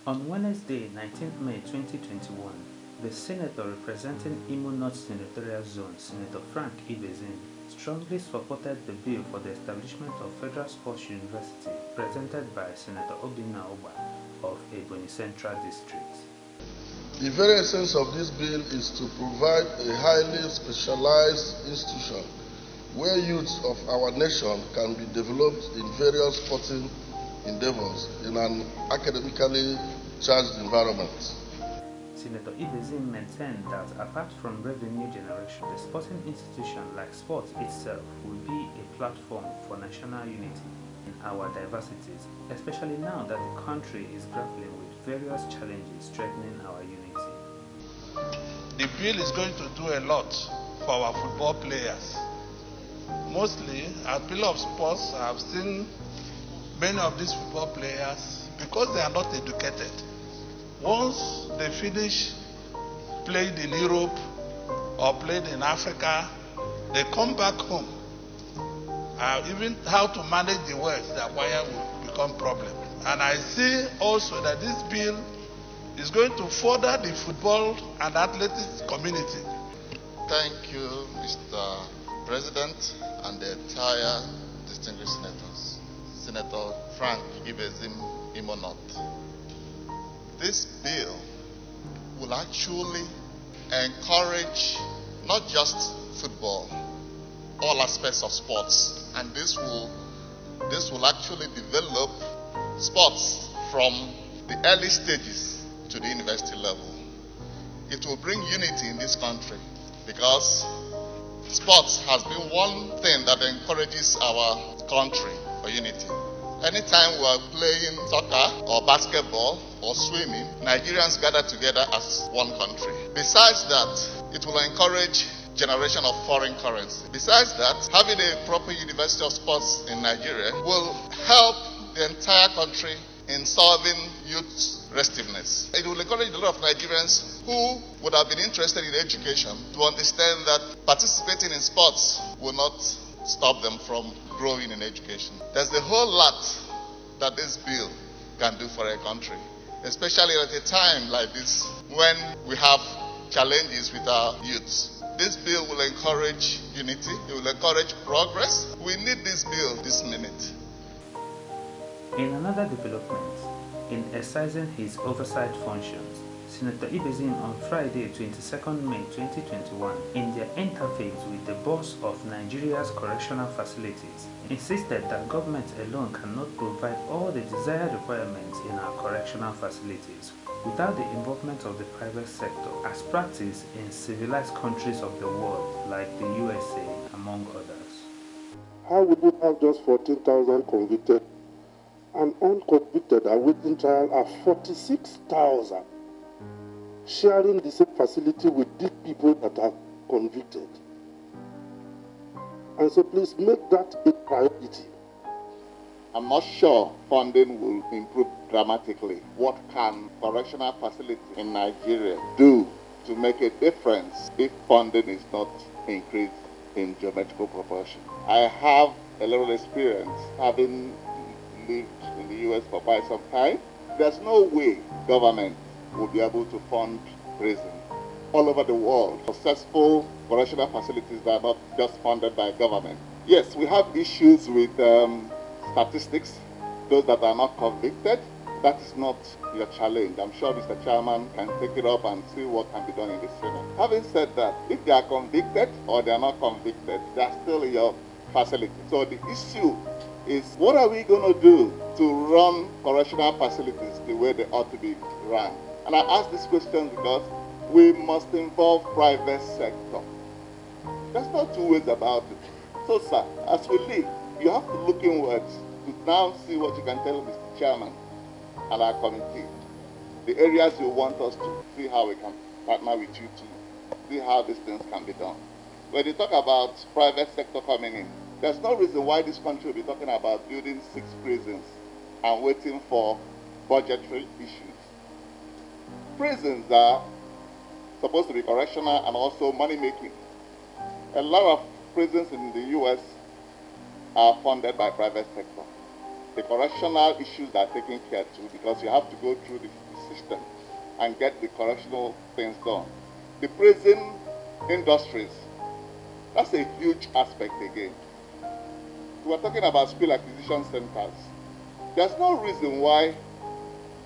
On Wednesday, 19 May 2021, the senator representing Imo North Senatorial Zone, Senator Frank Ibezim, strongly supported the bill for the establishment of Federal Sports University presented by Senator Obinna Oba of Ebonyi Central District. The very essence of this bill is to provide a highly specialized institution where youths of our nation can be developed in various sporting endeavors in an academically charged environment. Senator Ibezim maintained that apart from revenue generation, the sporting institution like sports itself will be a platform for national unity in our diversities, especially now that the country is grappling with various challenges threatening our unity. The bill is going to do a lot for our football players. Mostly, as pillar of sports, I have seen many of these football players, because they are not educated, once they finish playing in Europe or playing in Africa, they come back home. Even how to manage the wealth they acquire will become a problem. And I see also that this bill is going to further the football and athletics community. Thank you, Mr. President, and the entire distinguished senators. Senator Frank Ibezim, Imo North. This bill will actually encourage not just football, all aspects of sports, and this will actually develop sports from the early stages to the university level. It will bring unity in this country because sports has been one thing that encourages our country for unity. Anytime we are playing soccer or basketball or swimming, Nigerians gather together as one country. Besides that, it will encourage generation of foreign currency. Besides that, having a proper University of Sports in Nigeria will help the entire country in solving youth restiveness. It will encourage a lot of Nigerians who would have been interested in education to understand that participating in sports will not stop them from growing in education. There's a whole lot that this bill can do for a country, especially at a time like this when we have challenges with our youths. This bill will encourage unity, it will encourage progress. We need this bill this minute. In another development, in exercising his oversight functions, Senator Ibezim on Friday, 22nd May 2021, in their interface with the boss of Nigeria's correctional facilities, insisted that government alone cannot provide all the desired requirements in our correctional facilities without the involvement of the private sector, as practiced in civilized countries of the world like the USA, among others. How would you have just 14,000 convicted and unconvicted awaiting trial are 46,000 sharing the same facility with these people that are convicted? And so please make that a priority. I'm not sure funding will improve dramatically. What can correctional facilities in Nigeria do to make a difference if funding is not increased in geometrical proportion? I have a little experience having lived in the US for quite some time. There's no way government will be able to fund prisons all over the world. Successful correctional facilities that are not just funded by government. Yes, we have issues with statistics, those that are not convicted. That is not your challenge. I'm sure Mr. Chairman can take it up and see what can be done in the Senate. Having said that, if they are convicted or they are not convicted, they are still in your facility. So the issue is, what are we going to do to run correctional facilities the way they ought to be run? And I ask this question because we must involve private sector. There's no two ways about it. So, sir, as we leave, you have to look inwards to now see what you can tell Mr. Chairman and our committee. The areas you want us to see how we can partner with you to see how these things can be done. When you talk about private sector coming in, there's no reason why this country will be talking about building 6 prisons and waiting for budgetary issues. Prisons are supposed to be correctional and also money-making. A lot of prisons in the US are funded by private sector. the correctional issues are taken care to, because you have to go through the system and get the correctional things done. The prison industries, that's a huge aspect again. We are talking about skill acquisition centers. There's no reason why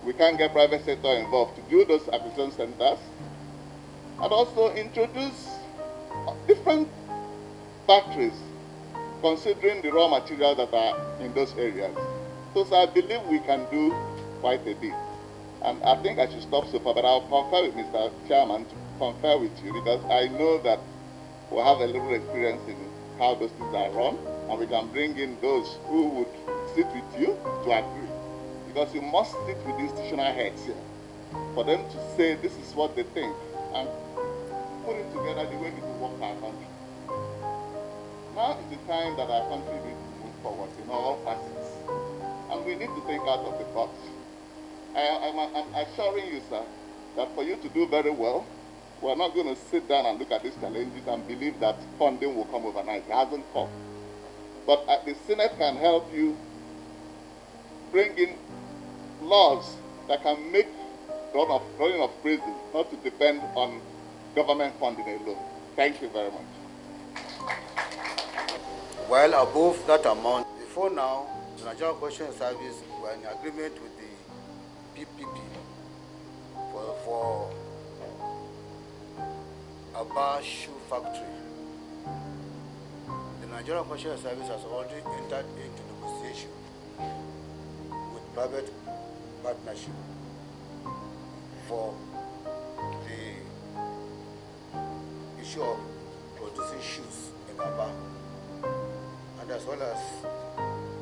we can't get private sector involved to build those acquisition centers and also introduce different factories considering the raw materials that are in those areas. So I believe we can do quite a bit. And I think I should stop so far, but I'll confer with Mr. Chairman to confer with you, because I know that we'll have a little experience in how those things are run, and we can bring in those who would sit with you to agree. Because you must sit with the institutional heads here for them to say this is what they think and put it together the way it will work for our country. Now is the time that our country needs to move forward in all facets, and we need to think out of the box. I'm assuring you, sir, that for you to do very well, we're not going to sit down and look at these challenges and believe that funding will come overnight. It hasn't come. But the Senate can help you bring in laws that can make running of prison not to depend on government funding alone. Thank you very much. Well, above that amount, before now, the Nigerian Correctional Service were in agreement with the PPP for a bar shoe factory. The Nigerian Correctional Service has already entered into negotiation with private partnership for the issue of producing shoes in Aba, and as well as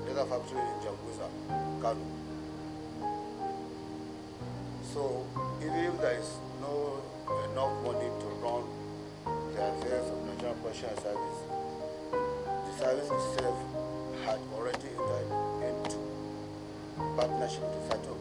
leather factory in Jambuza, Kano. So even if there is no enough money to run the affairs of Nigerian Correctional Service, the service itself had already entered into partnership to set up